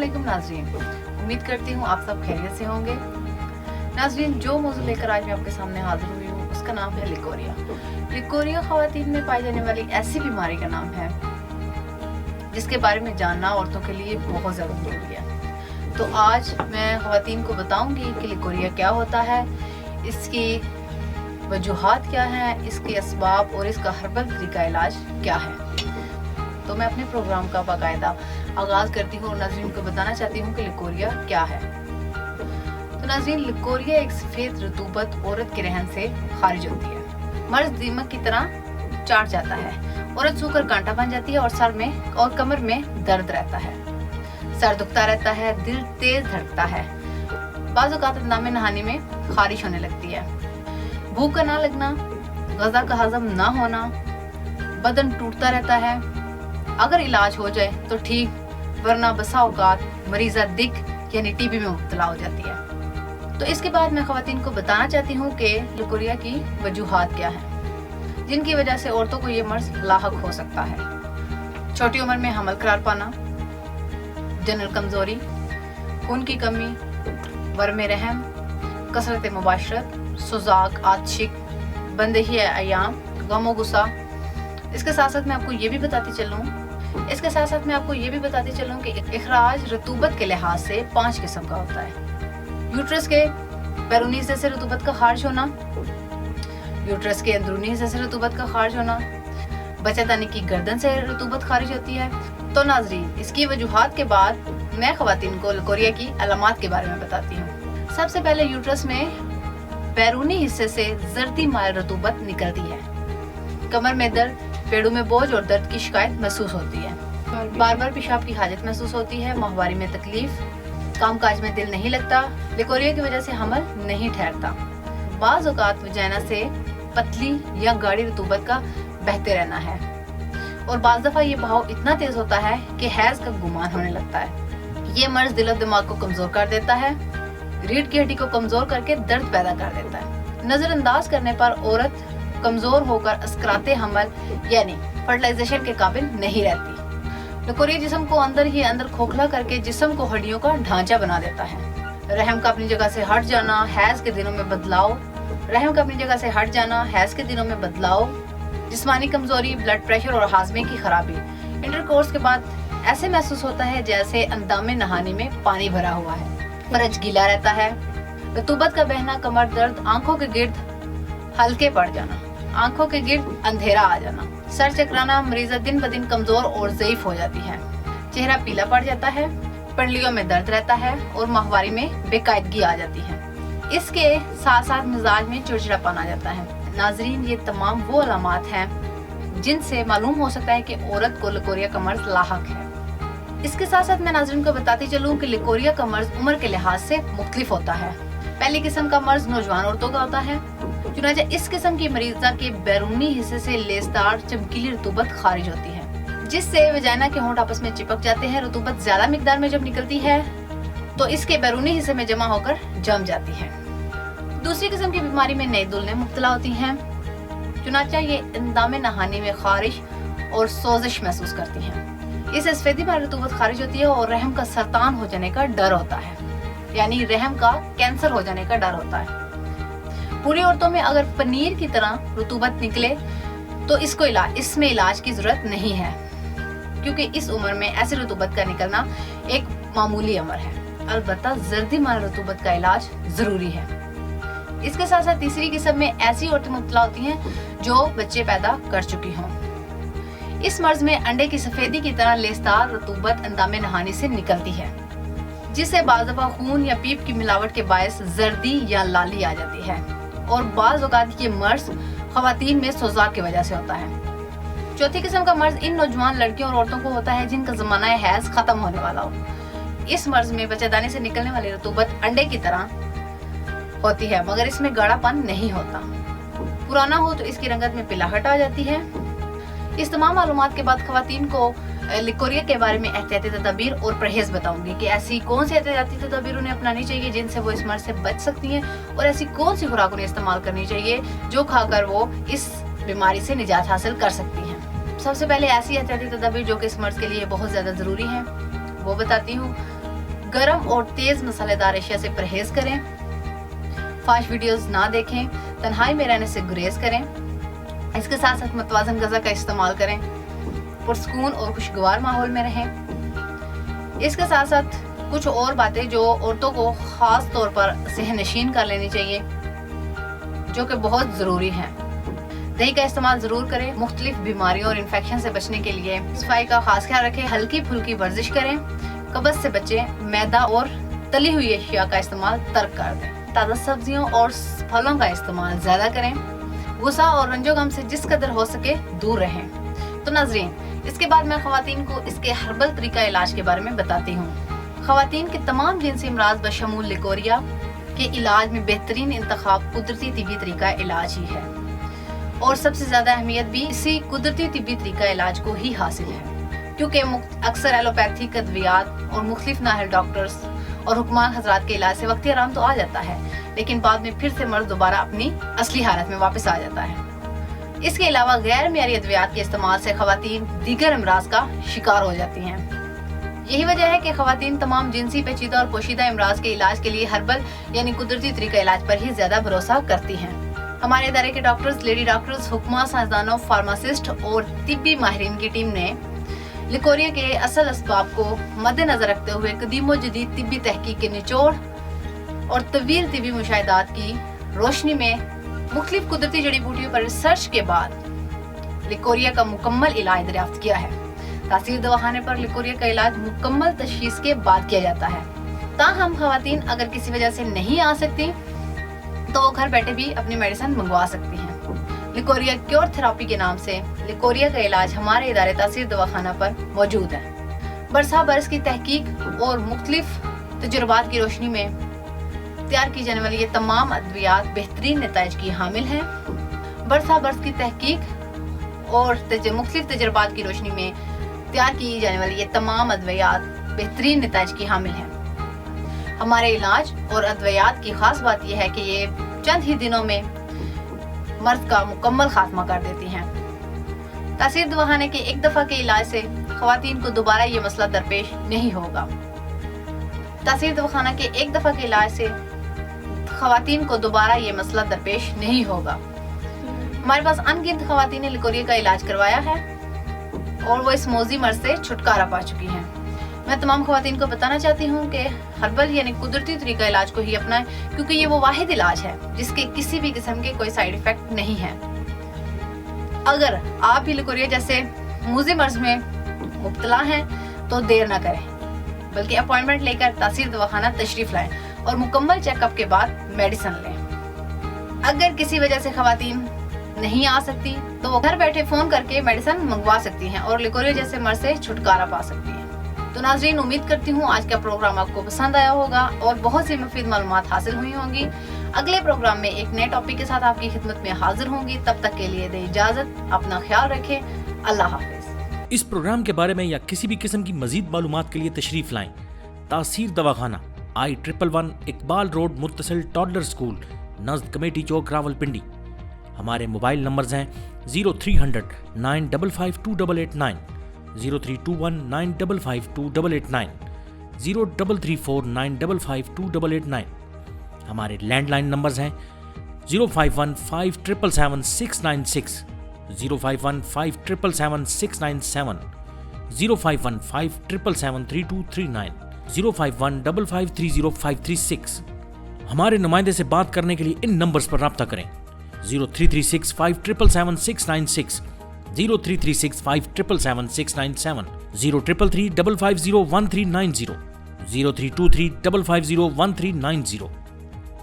अस्सलामुअलैकुम नाज़रीन, उम्मीद करती हूँ आप सब खैरियत से होंगे। नाज़रीन, जो मौजूद लेकर आज मैं आपके सामने हाजिर हुई हूँ उसका नाम है लिकोरिया। लिकोरिया ख़वातीन में पाई जाने वाली ऐसी बीमारी का नाम है जिसके बारे में जानना औरतों के लिए बहुत ज़्यादा ज़रूरी है। तो आज मैं ख़वातीन को बताऊँगी कि लिकोरिया क्या होता है, इसकी वजूहात क्या हैं, इसके असबाब और इसका हर्बल तरीका इलाज क्या है। तो मैं अपने प्रोग्राम का बाकायदा आगाज़ करती हूँ और नाज़रीन को बताना चाहती हूँ कि लिकोरिया क्या है। तो नाज़रीन, लिकोरिया एक सफ़ेद रतूबत औरत के रहन से खारिज होती है। मर्ज दीमक की तरह चाट जाता है, औरत सूखकर कांटा बन जाती है और सर में और कमर में दर्द रहता है, सर दुखता रहता है, दिल तेज धड़कता है, बाज़ औक़ात अंदामे नहाने में खारिश होने लगती है, भूख का ना लगना, ग़ज़ा का हज़म ना होना, बदन टूटता रहता है। अगर इलाज हो जाए तो ठीक, वरना बसा औक़ात मरीज़ा दिक यानी टीबी में मुब्तला हो जाती है। तो इसके बाद मैं ख़वातीन को बताना चाहती हूँ कि लिकोरिया की वजूहात क्या हैं जिनकी वजह से औरतों को ये मर्ज लाहक हो सकता है। छोटी उम्र में हमल करार पाना, जनरल कमज़ोरी, खून की कमी, वर्म रहम, कसरत मुबाशरत, सुजाक, आतशिक, बंदही अयाम, गम गुस्सा। इसके साथ साथ मैं आपको ये भी बताती चलूँ कि इखराज रतूबत के लिहाज से 5 किस्म का होता है। यूट्रस के बैरूनी हिस्से से रतूबत का खारिज होना, यूट्रस के अंदरूनी हिस्से से रतूबत का खारिज होना, बच्चेदानी की गर्दन से रतूबत खारिज होती है। तो नाज़रीन, इसकी वजूहात के बाद मैं ख़वातीन को लिकोरिया की अलामात के बारे में बताती हूँ। सबसे पहले यूट्रस में बैरूनी हिस्से से जर्दी मायल रतूबत निकलती है, कमर में दर्द, पेड़ों में बोझ और दर्द की शिकायत महसूस होती है, बार बार पेशाब की हाजत महसूस होती है, माहवारी में तकलीफ, कामकाज में दिल नहीं लगता, लिकोरिया की वजह से हमल नहीं ठहरता, बाज़ औक़ात वजाइना से पतली या गाढ़ी रतूबत का बहते रहना है, और बाज़ दफ़ा ये बहाव इतना तेज होता है कि हैज़ का गुमान होने लगता है। ये मर्ज दिल और दिमाग को कमज़ोर कर देता है, रीढ़ की हड्डी को कमज़ोर करके दर्द पैदा कर देता है। नज़रअंदाज करने पर औरत कमज़ोर होकर अस्कराते हमल यानी फर्टिलाइजेशन के काबिल नहीं रहती। लिकोरिया जिस्म को अंदर ही अंदर खोखला करके जिस्म को हड्डियों का ढांचा बना देता है। रहम का अपनी जगह से हट जाना, हैज़ के दिनों में बदलाव, जिस्मानी कमज़ोरी, ब्लड प्रेशर और हाजमे की खराबी। इंटरकोर्स के बाद ऐसे महसूस होता है जैसे अंदामे नहाने में पानी भरा हुआ है, फरज गीला रहता है, रतूबत का बहना, कमर दर्द, आंखों के गिर्द हल्के पड़ जाना, आंखों के गिर्द अंधेरा आ जाना, सर चकराना, मरीज़ा दिन ब दिन कमज़ोर और ज़ईफ़ हो जाती है, चेहरा पीला पड़ जाता है, पंडलियों में दर्द रहता है और माहवारी में बेकायदगी आ जाती है। इसके साथ साथ मिजाज में चिड़चिड़ापन आ जाता है। नाजरीन, ये तमाम वो अलामात हैं जिनसे मालूम हो सकता है कि औरत को लिकोरिया का मर्ज लाहक है। इसके साथ साथ मैं नाजरीन को बताती चलूँ कि लिकोरिया का मर्ज उम्र के लिहाज से मुख्तलिफ होता है। पहली किस्म का मर्ज नौजवान औरतों का होता है, चुनांचे इस किस्म की मरीज़ा के बैरूनी हिस्से से लेसदार चमकीली रतूबत खारिज होती है, जिससे वजाइना के होंठ आपस में चिपक जाते हैं। रतूबत ज्यादा मिकदार में जब निकलती है तो इसके बैरूनी हिस्से में जमा होकर जम जाती है। दूसरी किस्म की बीमारी में नई दुल्हनें मुब्तला होती हैं, चुनांचे ये अंदामे नहाने में खारिश और सोजिश महसूस करती हैं। इस सफेदी में रतूबत खारिज होती है और रहम का सरतान हो जाने का डर होता है, यानी रहम का कैंसर हो जाने का डर होता है। पूरी औरतों में अगर पनीर की तरह रतूबत निकले तो इसमें इलाज की जरूरत नहीं है, क्योंकि इस उम्र में ऐसी रतूबत का निकलना एक मामूली अमर है। अलबत्ता जर्दी माल रतूबत का इलाज जरूरी है। इसके साथ साथ तीसरी किस्म में ऐसी औरतें मुब्तला होती हैं जो बच्चे पैदा कर चुकी हों। इस मर्ज में अंडे की सफेदी की तरह लेसदार रतूबत अंदामे नहाने से निकलती है, जिससे बाज़ दफ़ा खून या पीप की मिलावट के बायस जर्दी या लाली आ जाती है, और बाज़ औक़ात ये मर्ज ख़वातीन में सोजाक की वजह से होता है। चौथी किस्म का मर्ज इन नौजवान लड़कियों और औरतों को होता है जिनका ज़माना हैज़ ख़त्म होने वाला हो। इस मर्ज में बच्चेदानी से निकलने वाली रतूबत अंडे की तरह होती है, मगर इसमें गाढ़ापन नहीं होता। पुराना हो तो इसकी रंगत में पिलाहट आ जाती है। इस तमाम मालूमात के बाद ख़वातीन को लिकोरिया के बारे में एहतियाती तदाबीर और परहेज बताऊंगी कि ऐसी कौन सी एहतियाती तदाबीर उन्हें अपनानी चाहिए जिनसे वो इस मर्ज से बच सकती हैं, और ऐसी कौन सी खुराक उन्हें इस्तेमाल करनी चाहिए जो खाकर वो इस बीमारी से निजात हासिल कर सकती हैं। सबसे पहले ऐसी एहतियाती तदाबीर जो कि इस मर्ज के लिए बहुत ज़्यादा ज़रूरी है वो बताती हूँ। गर्म और तेज मसालेदार अशिया से परहेज करें, फास्ट वीडियोस ना देखें, तन्हाई में रहने से गुरेज करें। इसके साथ साथ मतवाजन ग़िज़ा का इस्तेमाल करें, पुरसकून और खुशगवार माहौल में रहें। इसके साथ साथ कुछ और बातें जो औरतों को ख़ास तौर पर सहनशीन कर लेनी चाहिए, जो कि बहुत ज़रूरी हैं। दही का इस्तेमाल ज़रूर करें। मुख्तलिफ बीमारियों और इन्फेक्शन से बचने के लिए सफाई का खास ख्याल रखें। हल्की फुल्की वर्जिश करें, कब्ज़ से बचें। मैदा और तली हुई अशिया का इस्तेमाल तर्क कर दें। ताज़ा सब्जियों और फलों का इस्तेमाल ज़्यादा करें। गुस्सा और रंजो गम से जिस कदर हो सके दूर रहें। तो नाज़रीन, इसके बाद मैं ख़वातीन को इसके हर्बल तरीका इलाज के बारे में बताती हूँ। ख़वातीन के तमाम जिनसी अमराज बशमूल लिकोरिया के इलाज में बेहतरीन इंतखाब कुदरती तिब्बी तरीका इलाज ही है, और सबसे ज़्यादा अहमियत भी इसी कुदरती तिब्बी तरीका इलाज को ही हासिल है, क्योंकि अक्सर एलोपैथिक अद्वियात और मुख्तलिफ नाहल डॉक्टर्स और हुक्मान हजरात के इलाज से वक्ती आराम तो आ जाता है, लेकिन बाद में फिर से मर्ज दोबारा अपनी असली हालत में वापस आ जाता है। इसके अलावा गैर मियारी अद्वियात के इस्तेमाल से ख़वातीन दीगर अमराज का शिकार हो जाती हैं। यही वजह है कि ख़वातीन तमाम जिनसी पेचीदा और पोशीदा अमराज के इलाज के लिए हर्बल यानी कुदरती तरीका इलाज पर ही ज्यादा भरोसा करती हैं। हमारे इदारे के डॉक्टर्स, लेडी डॉक्टर्स, हुक्मा, साइंसदानों, फार्मासिस्ट और तिब्बी माहिरीन की टीम ने लिकोरिया के असल असबाब को मद्देनजर रखते हुए कदीम जदीद तिब्बी तहकीक के निचोड़ और तवील तिब्बी मुशाहिदात की रोशनी में मुख्तलिफ कुदरती जड़ी बूटियों पर रिसर्च के बाद लिकोरिया का मुकम्मल इलाज दरियाफ्त किया है। तासीर दवाखाने पर लिकोरिया का इलाज मुकम्मल तशखीस के बाद किया जाता है। ताहम ख़वातीन अगर किसी वजह से नहीं आ सकती तो वो घर बैठे भी अपनी मेडिसिन मंगवा सकती हैं। लिकोरिया क्योर थेरेपी के नाम से लिकोरिया का इलाज हमारे इदारे तासीर दवाखाना पर मौजूद है। बरसा बरस की तहकीक और मुख्तलिफ तजुर्बात की रोशनी में तैयार की जाने वाली ये तमाम अद्वियात बेहतरीन नताइज की हामिल हैं। बरसा बरस की तहकीक और मुख्तलिफ तजुर्बात की रोशनी में तैयार की जाने वाली ये तमाम अद्वियात बेहतरीन नताइज की हामिल हैं। हमारे इलाज और अद्वियात की खास बात यह है कि ये चंद ही दिनों में मर्ज का मुकम्मल खात्मा कर देती हैं। तासीर दवाखाने के एक दफ़ा के इलाज से ख़वातीन को दोबारा ये मसला दरपेश नहीं होगा। तासीर दवाखाना के एक दफ़ा के इलाज से ख़वातीन को दोबारा ये मसला दरपेश नहीं होगा। हमारे पास अनगिनत ख़वातीन ने लिकोरिया का इलाज करवाया है और वो इस मौजी मर्ज से छुटकारा पा चुकी हैं। मैं तमाम ख़वातीन को बताना चाहती हूँ कि हर्बल यानी कुदरती तरीका इलाज को ही अपनाएं, क्योंकि ये वो वाहिद इलाज है जिसके किसी भी किस्म के कोई साइड इफेक्ट नहीं है। अगर आप भी लिकोरिया जैसे मौजी मर्ज में मुब्तला हैं तो देर ना करें, बल्कि अपॉइंटमेंट लेकर तासीर दवाखाना तशरीफ लाएं और मुकम्मल चेकअप के बाद मेडिसिन लें। अगर किसी वजह से ख़वातीन नहीं आ सकती तो वो घर बैठे फोन करके मेडिसिन मंगवा सकती हैं और लिकोरिया जैसे मर्ज से छुटकारा पा सकती हैं। तो नाज़रीन, उम्मीद करती हूँ आज का प्रोग्राम आपको पसंद आया होगा और बहुत सी मुफीद मालूमात हासिल हुई होंगी। अगले प्रोग्राम में एक नए टॉपिक के साथ आपकी खिदमत में हाजिर होंगी। तब तक के लिए दे इजाजत, अपना ख्याल रखें। अल्लाह हाफिज। इस प्रोग्राम के बारे में या किसी भी किस्म की मजीद मालूमात के लिए तशरीफ लाएं तासीर दवाखाना, I111 इकबाल रोड, मुत्तसिल टॉडलर स्कूल, नज़द कमेटी चौक, रावलपिंडी। हमारे मोबाइल नंबर्स हैं 0300 955 2889, 0321 955 2889, 0334 955 2889। हमारे लैंडलाइन नंबर्स हैं 051 5777 696, 051 5777 697, 051 5777 3239, 051 5530 536। हमारे नुमाइंदे से बात करने के लिए इन नंबर्स पर राब्ता करें 0336 5777 696, 0336 5777 697, 0333 550 1390, 0323 550 1390।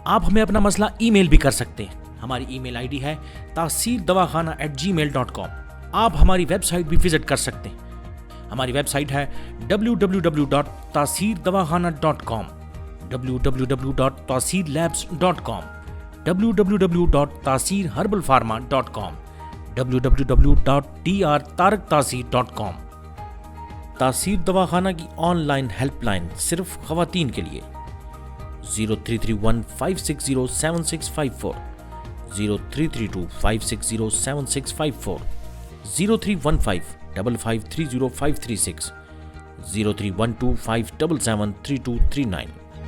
आप हमें अपना मसला ईमेल भी कर सकते हैं। हमारी ईमेल आईडी है taseerdawkhana@gmail.com। आप हमारी वेबसाइट भी विजिट कर सकते हैं। हमारी वेबसाइट है www.taseerdawkhana.com, www.taseerlabs.com, www.taseerherbalpharma.com, www.drtaraktaseer.com। तासीर दवाखाना की ऑनलाइन हेल्पलाइन सिर्फ ख़वातीन के लिए 0331 560 7654, 0332 560 7654, 0315 5530 536, 0312577323 9।